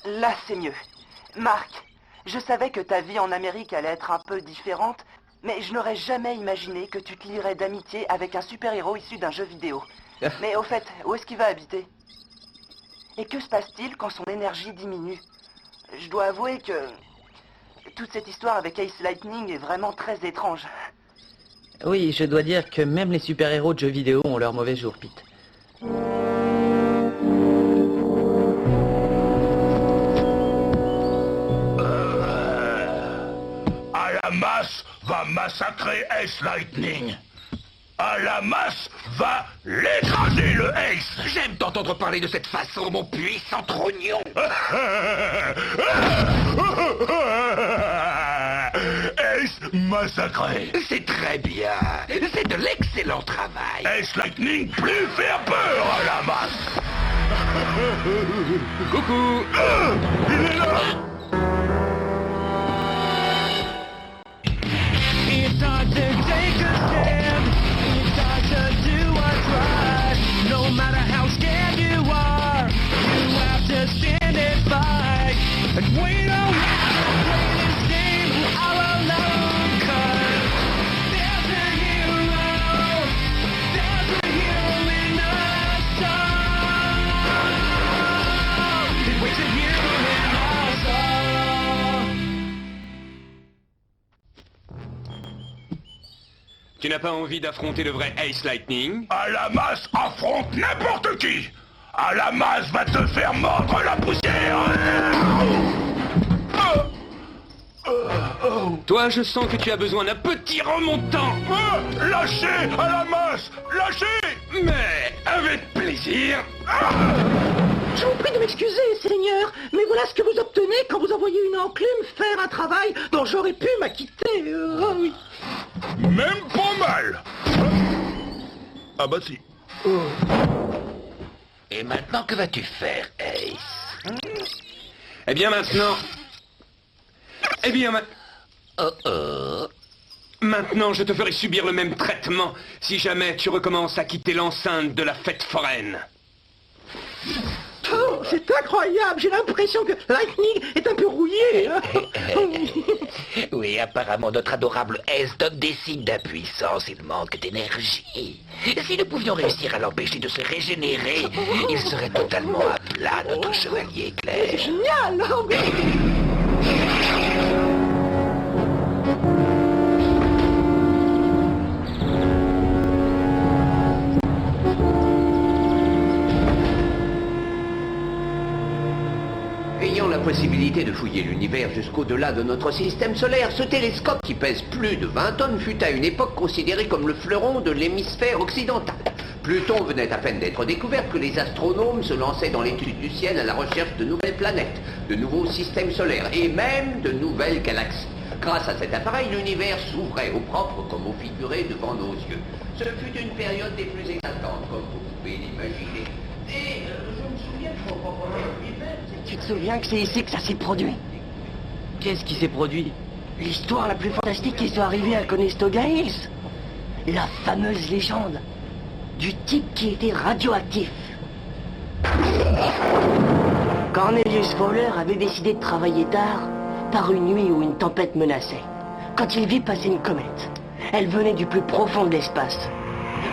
Là, c'est mieux. Marc, je savais que ta vie en Amérique allait être un peu différente, mais je n'aurais jamais imaginé que tu te lierais d'amitié avec un super-héros issu d'un jeu vidéo. Mais au fait, où est-ce qu'il va habiter? Et que se passe-t-il quand son énergie diminue? Je dois avouer que toute cette histoire avec Ace Lightning est vraiment très étrange. Oui, je dois dire que même les super-héros de jeux vidéo ont leur mauvais jour, Pete. Alamas va massacrer Ace Lightning. Alamas va l'écraser, le Ace. J'aime t'entendre parler de cette façon, mon puissant trognon. Ace massacré. C'est très bien. C'est de l'excellent travail. Ace Lightning plus faire peur à Alamas. Coucou. Il est là. It's hard to take a stand. It's hard to do what's right. No matter how scared you are, you have to stand and fight. And we don't have to play this game all alone. 'Cause there's a hero. There's a hero in us all. There's a hero in us all. Tu n'as pas envie d'affronter le vrai Ace Lightning? Alamas affronte n'importe qui. Alamas va te faire mordre la poussière. Toi, je sens que tu as besoin d'un petit remontant. Lâchez Alamas. Lâchez. Mais avec plaisir. Je vous prie de m'excuser, Seigneur, mais voilà ce que vous obtenez quand vous envoyez une enclume faire un travail dont j'aurais pu m'acquitter. Oui. Même pas mal. Ah bah si. Et maintenant, que vas-tu faire, Ace? Eh bien maintenant... Maintenant, je te ferai subir le même traitement si jamais tu recommences à quitter l'enceinte de la fête foraine. Oh, c'est incroyable, j'ai l'impression que Lightning est un peu rouillé. Oui, apparemment, notre adorable Ace donne des signes d'impuissance. Il manque d'énergie. Si nous pouvions réussir à l'empêcher de se régénérer, il serait totalement à plat, notre chevalier C'est éclair. génial. Oh, oui. Ayant la possibilité de fouiller l'univers jusqu'au-delà de notre système solaire, ce télescope qui pèse plus de 20 tonnes fut à une époque considéré comme le fleuron de l'hémisphère occidental. Pluton venait à peine d'être découvert que les astronomes se lançaient dans l'étude du ciel à la recherche de nouvelles planètes, de nouveaux systèmes solaires et même de nouvelles galaxies. Grâce à cet appareil, l'univers s'ouvrait au propre comme au figuré devant nos yeux. Ce fut une période des plus exaltantes, comme vous pouvez l'imaginer. Et je me souviens que mon propre lui-même... Tu te souviens que c'est ici que ça s'est produit? Qu'est-ce qui s'est produit? L'histoire la plus fantastique qui soit arrivée à Conestoga Hills. La fameuse légende du type qui était radioactif. Cornelius Fowler avait décidé de travailler tard, par une nuit où une tempête menaçait, quand il vit passer une comète. Elle venait du plus profond de l'espace,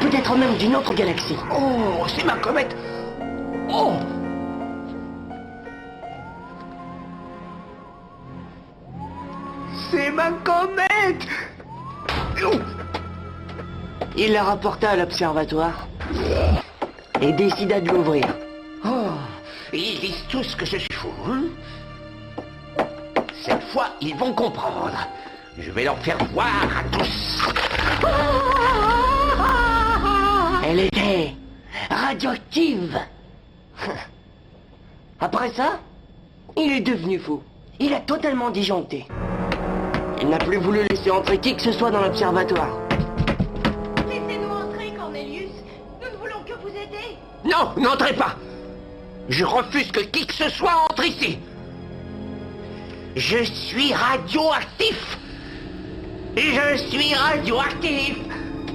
peut-être même d'une autre galaxie. Oh, c'est ma comète! Oh! C'est ma comète! Oh. Il la rapporta à l'observatoire et décida de l'ouvrir. Oh, ils disent tous que je suis fou, hein? Cette fois, ils vont comprendre. Je vais leur faire voir à tous. Elle était radioactive. Après ça, il est devenu fou. Il a totalement disjoncté. Il n'a plus voulu laisser entrer qui que ce soit dans l'observatoire. Laissez-nous entrer, Cornelius. Nous ne voulons que vous aider. Non, n'entrez pas. Je refuse que qui que ce soit entre ici. Je suis radioactif. Je suis radioactif.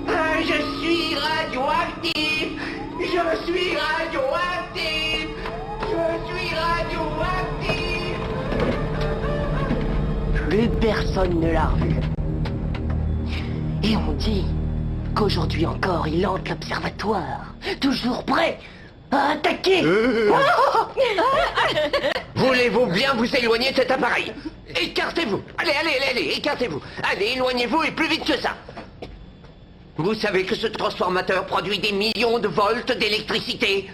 Je suis radioactif. Je suis radioactif. Je suis radioactif. plus personne ne l'a revu. Et on dit qu'aujourd'hui encore, il hante l'observatoire, toujours prêt à attaquer. Voulez-vous bien vous éloigner de cet appareil? Écartez-vous. Allez, écartez-vous. Allez, éloignez-vous et plus vite que ça. Vous savez que ce transformateur produit des millions de volts d'électricité.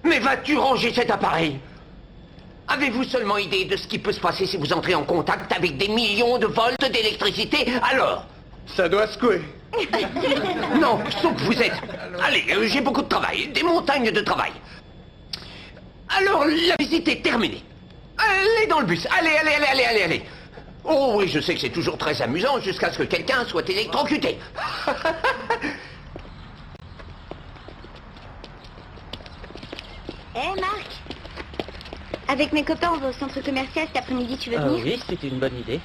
Mais vas-tu ranger cet appareil? Avez-vous seulement idée de ce qui peut se passer si vous entrez en contact avec des millions de volts d'électricité? Alors? Ça doit secouer. Non, sauf que vous êtes... Allez, j'ai beaucoup de travail, des montagnes de travail. Alors, la visite est terminée. Allez dans le bus, allez. Oh oui, je sais que c'est toujours très amusant jusqu'à ce que quelqu'un soit électrocuté. Hé, Marc. Avec mes copains, on va au centre commercial cet après-midi, tu veux venir? Oui, c'est une bonne idée.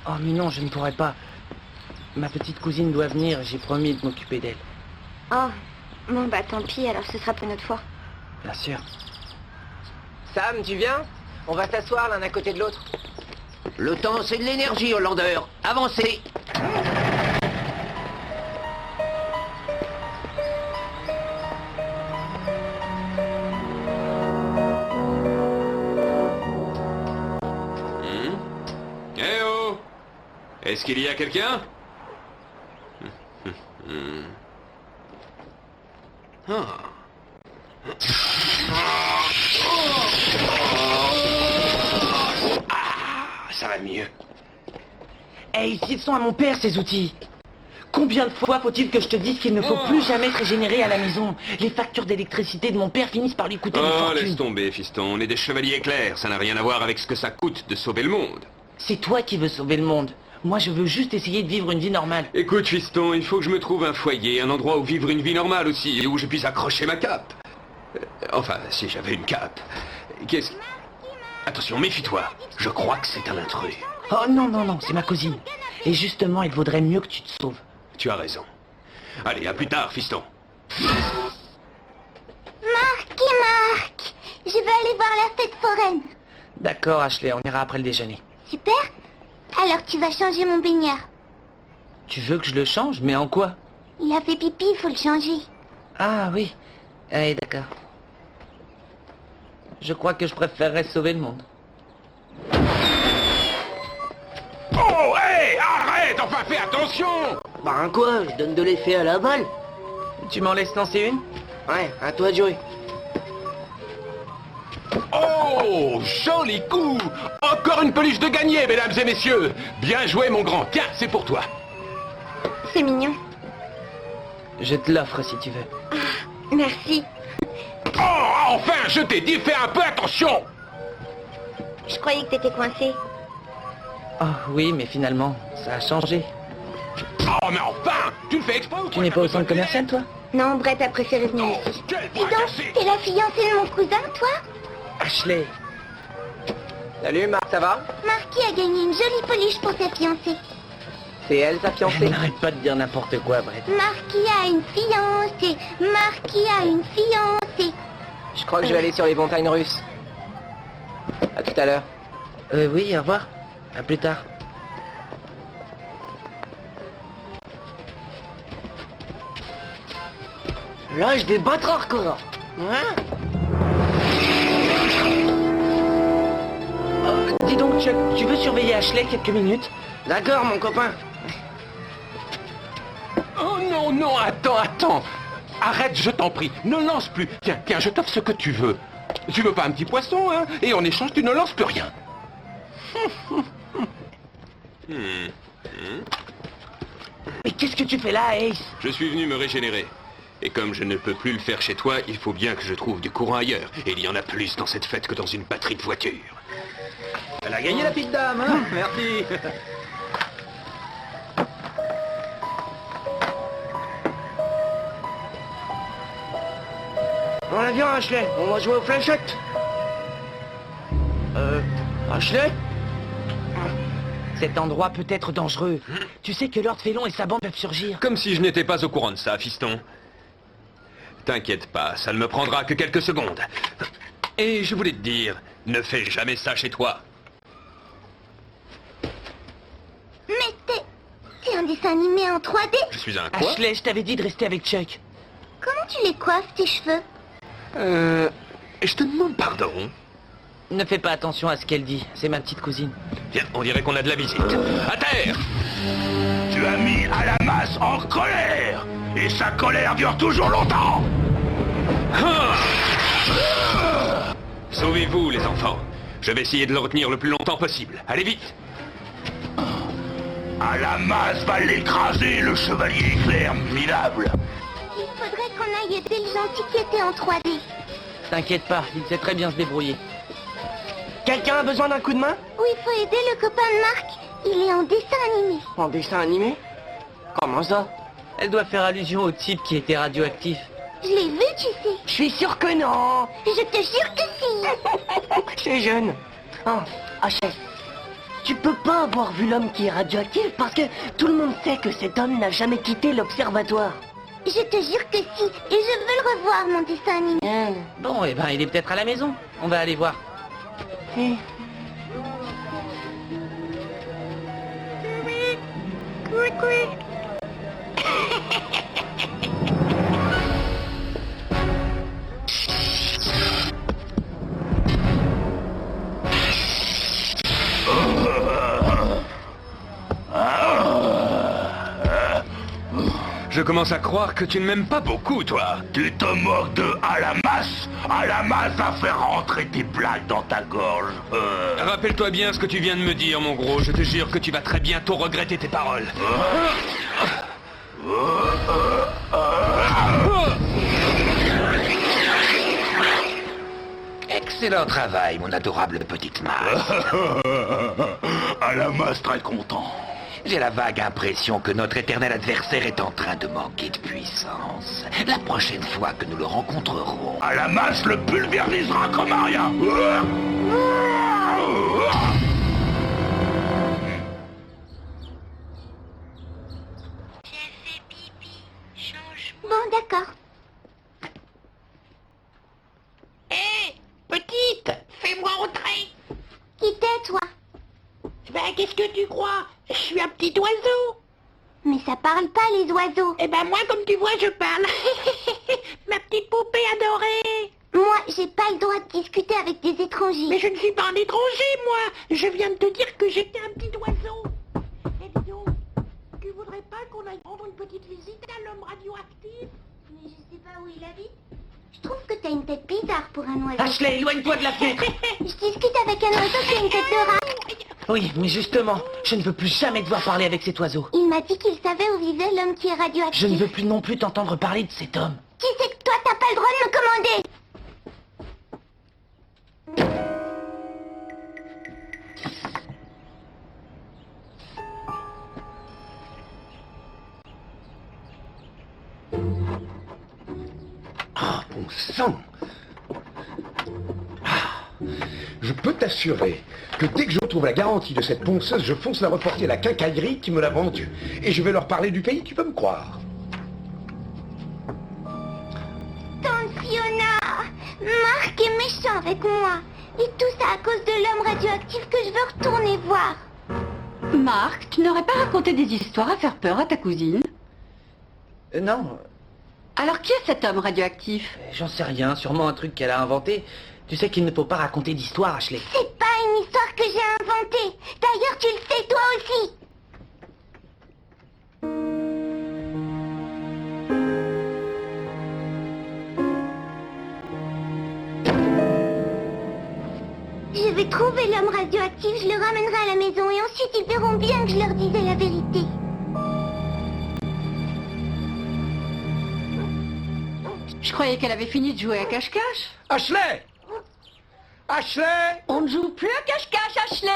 Oh mais non, je ne pourrais pas. Ma petite cousine doit venir, j'ai promis de m'occuper d'elle. Oh, bon bah tant pis, alors ce sera pour une autre fois. Bien sûr. Sam, tu viens? On va s'asseoir l'un à côté de l'autre. Le temps, c'est de l'énergie, Hollander. Avancez. Eh oh! Est-ce qu'il y a quelqu'un? Ça va mieux. Hey, s'ils sont à mon père, ces outils. Combien de fois faut-il que je te dise qu'il ne faut plus jamais se régénérer à la maison? Les factures d'électricité de mon père finissent par lui coûter des Oh, fortunes. laisse tomber, fiston. On est des chevaliers clairs. Ça n'a rien à voir avec ce que ça coûte de sauver le monde. C'est toi qui veux sauver le monde. Moi, je veux juste essayer de vivre une vie normale. Écoute, fiston, il faut que je me trouve un foyer, un endroit où vivre une vie normale aussi, et où je puisse accrocher ma cape. Enfin, si j'avais une cape. Qu'est-ce... Attention, méfie-toi. Je crois que c'est un intrus. Oh non, c'est ma cousine. Et justement, il vaudrait mieux que tu te sauves. Tu as raison. Allez, à plus tard, fiston. Marc, je vais aller voir la fête foraine. D'accord, Ashley, on ira après le déjeuner. Super. Alors tu vas changer mon baigneur. Tu veux que je le change? Mais en quoi? Il a fait pipi, il faut le changer. Ah oui. Allez, d'accord. Je crois que je préférerais sauver le monde. Oh, hé, arrête, enfin fais attention! Bah quoi, je donne de l'effet à la balle. Tu m'en laisses lancer une? Ouais, à toi de jouer. Oh, joli coup! Encore une peluche de gagné, mesdames et messieurs! Bien joué, mon grand. Tiens, c'est pour toi. C'est mignon. Je te l'offre si tu veux. Merci. Oh, enfin, je t'ai dit, fais un peu attention! Je croyais que t'étais coincé. Oh oui, mais finalement, ça a changé. Oh, mais enfin! Tu le fais exprès ou Tu n'es pas au centre commercial, toi? Non, Brett a préféré venir ici. Quel Dis donc, bras cassé! t'es la fiancée de mon cousin, toi? Ashley. Salut Marc, ça va? Marky a gagné une jolie peluche pour sa fiancée. C'est elle ta fiancée? N'arrête pas de dire n'importe quoi, Brett. Marky a une fiancée. Marky a une fiancée. Je crois que je vais aller sur les montagnes russes. À tout à l'heure. Oui, au revoir. À plus tard. Là, je vais battre encore. Hein? Dis donc, Chuck, tu veux surveiller Ashley quelques minutes? D'accord, mon copain. Oh non, attends. Arrête, je t'en prie. Ne lance plus. Tiens, je t'offre ce que tu veux. Tu veux pas un petit poisson, hein? Et en échange, tu ne lances plus rien. Mais qu'est-ce que tu fais là, Ace? Je suis venu me régénérer. Et comme je ne peux plus le faire chez toi, il faut bien que je trouve du courant ailleurs. Et il y en a plus dans cette fête que dans une batterie de voiture. Elle a gagné la petite dame, hein? Merci. On viens, Ashley. On va jouer aux fléchettes. Ashley? Cet endroit peut être dangereux. Tu sais que Lord Félon et sa bande peuvent surgir. Comme si je n'étais pas au courant de ça, fiston. T'inquiète pas, ça ne me prendra que quelques secondes. Et je voulais te dire, Ne fais jamais ça chez toi. Mais t'es un dessin animé en 3D. Je suis un quoi? Ashley, je t'avais dit de rester avec Chuck. Comment tu les coiffes, tes cheveux? Je te demande pardon. Ne fais pas attention à ce qu'elle dit, c'est ma petite cousine. Tiens, on dirait qu'on a de la visite. À terre! Tu as mis à la masse en colère. Et sa colère dure toujours longtemps. Sauvez-vous, les enfants. Je vais essayer de le retenir le plus longtemps possible. Allez vite! À la masse va l'écraser, le chevalier éclair minable. Il faudrait qu'on aille aider le gentil qui était en 3D. T'inquiète pas, il sait très bien se débrouiller. Quelqu'un a besoin d'un coup de main? Oui, il faut aider le copain de Marc. Il est en dessin animé. En dessin animé? Comment ça? Elle doit faire allusion au type qui était radioactif. Je l'ai vu, tu sais. Je suis sûr que non. Je te jure que si. C'est jeune. Oh, Ashley, tu peux pas avoir vu l'homme qui est radioactif parce que tout le monde sait que cet homme n'a jamais quitté l'observatoire. Je te jure que si. Et je veux le revoir, mon dessin animé. Bon, eh ben, il est peut-être à la maison. On va aller voir. Je commence à croire que tu ne m'aimes pas beaucoup, toi. Tu te moques de à la masse. À la masse va faire rentrer tes blagues dans ta gorge. Rappelle-toi bien ce que tu viens de me dire, mon gros. Je te jure que tu vas très bientôt regretter tes paroles. Excellent travail, mon adorable petite masse. À la masse très content. J'ai la vague impression que notre éternel adversaire est en train de manquer de puissance. La prochaine fois que nous le rencontrerons... À la masse le pulvérisera comme un rien. J'ai fait pipi. Change. Bon, d'accord. Hé, petite, fais-moi entrer. Qui t'es, toi? Ben, qu'est-ce que tu crois? Je suis un petit oiseau. Mais ça parle pas, les oiseaux. Eh ben, moi, comme tu vois, je parle. Ma petite poupée adorée. Moi, j'ai pas le droit de discuter avec des étrangers. Mais je ne suis pas un étranger, moi. Je viens de te dire que j'étais un petit oiseau. Et dis donc, tu voudrais pas qu'on aille rendre une petite visite à l'homme radioactif? Mais je sais pas où il habite. Je trouve que t'as une tête bizarre pour un oiseau. Ashley, éloigne-toi de la fenêtre. Je discute avec un oiseau qui a une tête de rat. Oui, mais justement, je ne veux plus jamais devoir parler avec cet oiseau. Il m'a dit qu'il savait où vivait l'homme qui est radioactif. Je ne veux plus non plus t'entendre parler de cet homme. Qui c'est que toi, t'as pas le droit de me commander? Ah, bon sang! Je peux t'assurer que dès que je retrouve la garantie de cette ponceuse, je fonce la reporter à la quincaillerie qui me l'a vendue. Et je vais leur parler du pays, tu peux me croire. Tante Fiona, Marc est méchant avec moi. Et tout ça à cause de l'homme radioactif que je veux retourner voir. Marc, tu n'aurais pas raconté des histoires à faire peur à ta cousine? Non, Alors qui est cet homme radioactif? j'en sais rien, sûrement un truc qu'elle a inventé. Tu sais qu'il ne faut pas raconter d'histoire, Ashley. C'est pas une histoire que j'ai inventée. D'ailleurs, tu le sais toi aussi. Je vais trouver l'homme radioactif, je le ramènerai à la maison et ensuite ils verront bien que je leur disais la vérité. Je croyais qu'elle avait fini de jouer à cache-cache. Ashley! Ashley! On ne joue plus à cache-cache, Ashley.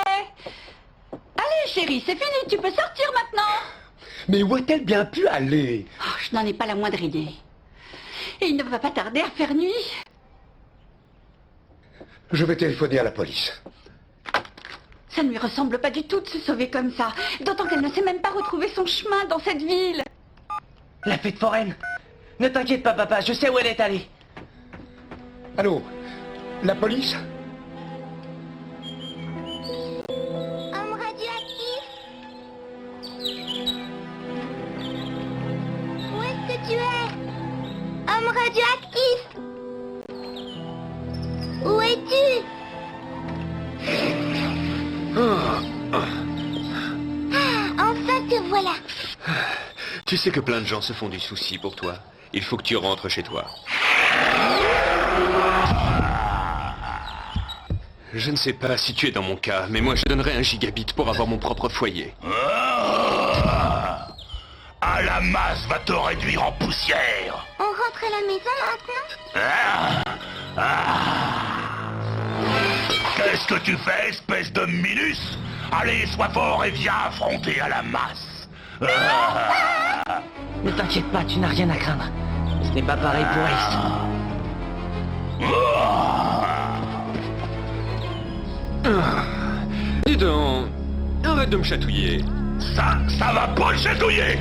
Allez, chérie, c'est fini, tu peux sortir maintenant. Mais où a-t-elle bien pu aller? Oh, je n'en ai pas la moindre idée. Et il ne va pas tarder à faire nuit. Je vais téléphoner à la police. Ça ne lui ressemble pas du tout de se sauver comme ça. D'autant qu'elle ne sait même pas retrouver son chemin dans cette ville. La fête foraine. Ne t'inquiète pas, papa, je sais où elle est allée. Allô? La police? l'homme radioactif. Où es-tu? Enfin te voilà. Tu sais que plein de gens se font du souci pour toi. Il faut que tu rentres chez toi. Je ne sais pas si tu es dans mon cas, mais moi je donnerais 1 gigabit pour avoir mon propre foyer. À la masse va te réduire en poussière. On rentre à la maison maintenant? Qu'est-ce que tu fais, espèce de minus? Allez, sois fort et viens affronter à la masse. Ne t'inquiète pas, tu n'as rien à craindre. Ce n'est pas pareil pour Ace. Dis donc, arrête de me chatouiller. Ça va pas le chatouiller.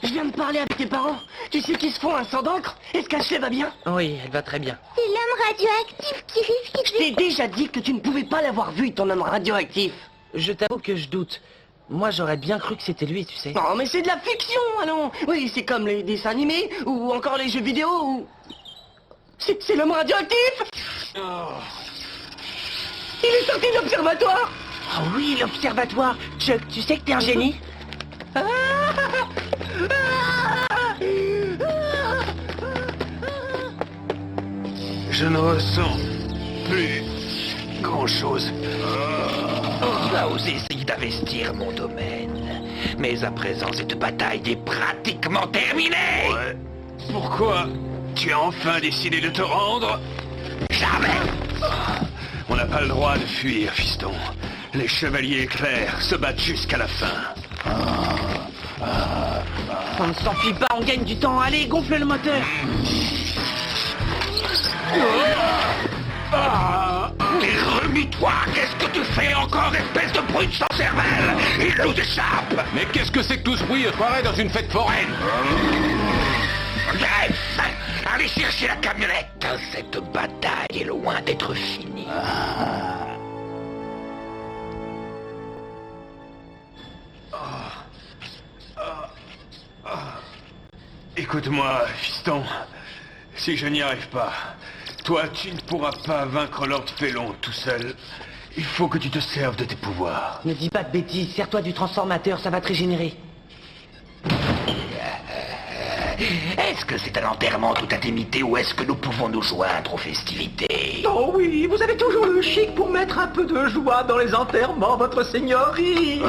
Je viens de parler avec tes parents. Tu sais qu'ils se font un sang d'encre? Est-ce qu'Ashley va bien? Oui, elle va très bien. C'est l'homme radioactif qui risque de... Je t'ai déjà dit que tu ne pouvais pas l'avoir vu, ton homme radioactif. Je t'avoue que je doute. Moi, j'aurais bien cru que c'était lui, tu sais. Non, mais c'est de la fiction, allons. Oui, c'est comme les dessins animés, ou encore les jeux vidéo, ou... C'est l'homme radioactif. Il est sorti de l'observatoire. Ah oui, l'observatoire. Chuck, tu sais que t'es un génie? Je ne ressens plus grand-chose. Tu as osé essayer d'investir mon domaine. Mais à présent, cette bataille est pratiquement terminée. Ouais. Pourquoi tu as enfin décidé de te rendre? Jamais. On n'a pas le droit de fuir, fiston. Les chevaliers éclairs se battent jusqu'à la fin. On ne s'enfuit pas, on gagne du temps. Allez, gonfle le moteur. Mais remue-toi. Qu'est-ce que tu fais encore, espèce de brute sans cervelle? Il nous échappe. Mais qu'est-ce que c'est que tout ce bruit et soirée dans une fête foraine? Bref, allez chercher la camionnette. Cette bataille est loin d'être finie. Écoute-moi, fiston. Si je n'y arrive pas, toi, tu ne pourras pas vaincre Lord Felon tout seul. Il faut que tu te serves de tes pouvoirs. Ne dis pas de bêtises, sers-toi du transformateur, ça va te régénérer. Est-ce que c'est un enterrement tout indemnité ou est-ce que nous pouvons nous joindre aux festivités? Oh oui, vous avez toujours le chic pour mettre un peu de joie dans les enterrements, votre seigneurie.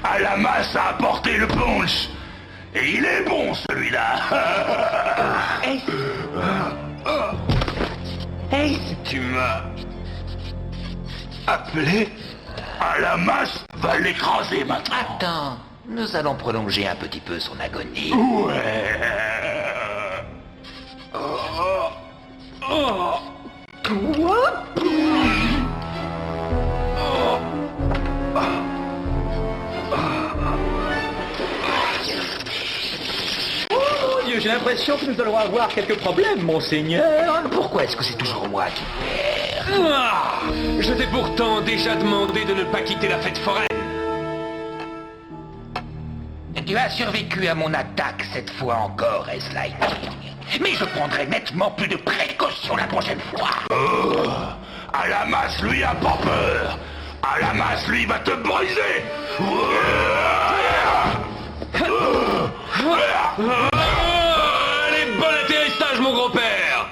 À la masse a apporté le punch. Et il est bon, celui-là. Ace, Tu m'as appelé? À la masse va l'écraser maintenant. Attends, nous allons prolonger un petit peu son agonie. Ouais. Quoi? Oh Dieu, j'ai l'impression que nous allons avoir quelques problèmes, monseigneur. Pourquoi est-ce que c'est toujours moi qui perds? Je t'ai pourtant déjà demandé de ne pas quitter la fête foraine. Tu as survécu à mon attaque cette fois encore, S-Lightning. Mais je prendrai nettement plus de précautions la prochaine fois. À la masse, lui, a pas peur. À la masse, lui, va te briser. Allez, bon atterrissage, mon grand-père.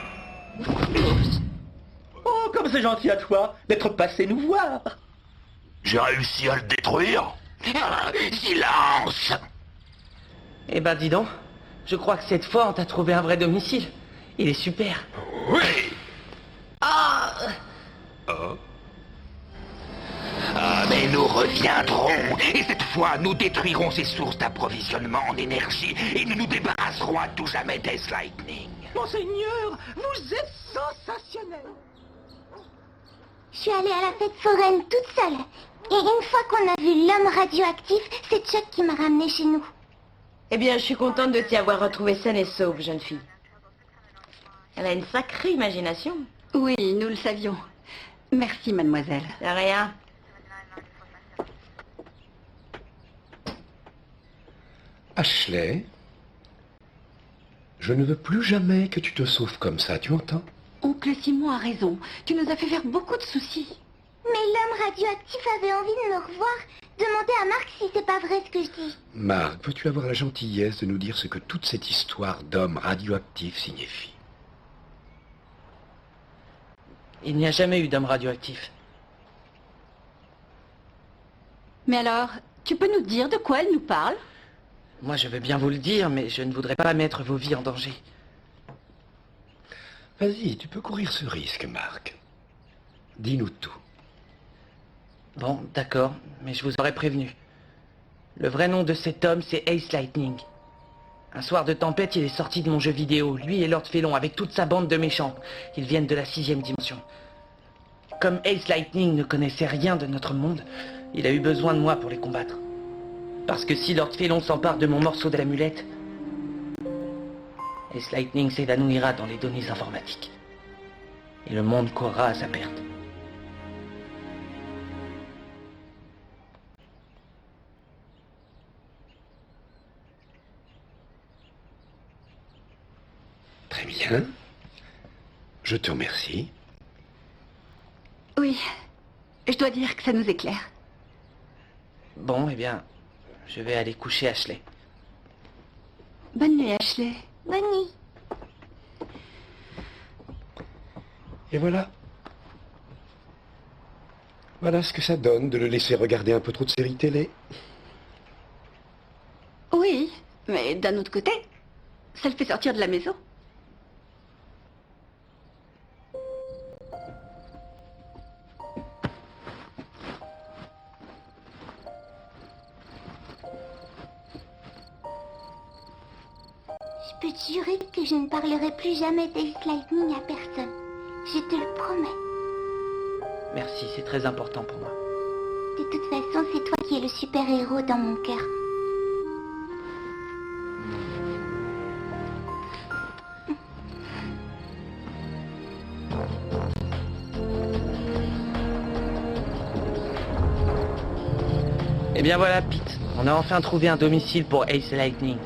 Oh, comme c'est gentil à toi d'être passé nous voir. J'ai réussi à le détruire. Silence. eh ben dis donc, je crois que cette fois on t'a trouvé un vrai domicile. Il est super. Oui. Ah, Mais nous reviendrons. Et cette fois, nous détruirons ces sources d'approvisionnement en énergie et nous nous débarrasserons à tout jamais d'S-Lightning. Monseigneur, vous êtes sensationnel. Je suis allée à la fête foraine toute seule. Et une fois qu'on a vu l'homme radioactif, c'est Chuck qui m'a ramenée chez nous. Eh bien, je suis contente de t'y avoir retrouvée saine et sauve, jeune fille. Elle a une sacrée imagination. Oui, nous le savions. Merci, mademoiselle. De rien. Ashley, je ne veux plus jamais que tu te sauves comme ça, tu entends? Oncle Simon a raison. Tu nous as fait faire beaucoup de soucis. Mais l'homme radioactif avait envie de me revoir. Demandez à Marc si c'est pas vrai ce que je dis. Marc, peux-tu avoir la gentillesse de nous dire ce que toute cette histoire d'homme radioactif signifie? Il n'y a jamais eu d'homme radioactif. Mais alors, tu peux nous dire de quoi elle nous parle? Moi, je veux bien vous le dire, mais je ne voudrais pas mettre vos vies en danger. Vas-y, tu peux courir ce risque, Marc. Dis-nous tout. Bon, d'accord, mais je vous aurais prévenu. Le vrai nom de cet homme, c'est Ace Lightning. Un soir de tempête, il est sorti de mon jeu vidéo, lui et Lord Félon, avec toute sa bande de méchants. Ils viennent de la 6e dimension. Comme Ace Lightning ne connaissait rien de notre monde, il a eu besoin de moi pour les combattre. Parce que si Lord Félon s'empare de mon morceau de l'amulette, Ace Lightning s'évanouira dans les données informatiques. Et le monde courra à sa perte. Très bien. Je te remercie. Oui, je dois dire que ça nous éclaire. Bon, eh bien, je vais aller coucher Ashley. Bonne nuit, Ashley. Bonne nuit. Et voilà. Voilà ce que ça donne de le laisser regarder un peu trop de séries télé. Oui, mais d'un autre côté, ça le fait sortir de la maison. Je peux te jurer que je ne parlerai plus jamais d'Ace Lightning à personne. Je te le promets. Merci, c'est très important pour moi. De toute façon, c'est toi qui es le super-héros dans mon cœur. Eh bien voilà, Pete. On a enfin trouvé un domicile pour Ace Lightning.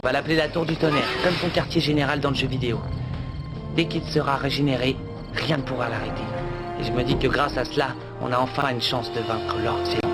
On va l'appeler la Tour du Tonnerre, comme son quartier général dans le jeu vidéo. Dès qu'il sera régénéré, rien ne pourra l'arrêter. Et je me dis que grâce à cela, on a enfin une chance de vaincre Lord Félon.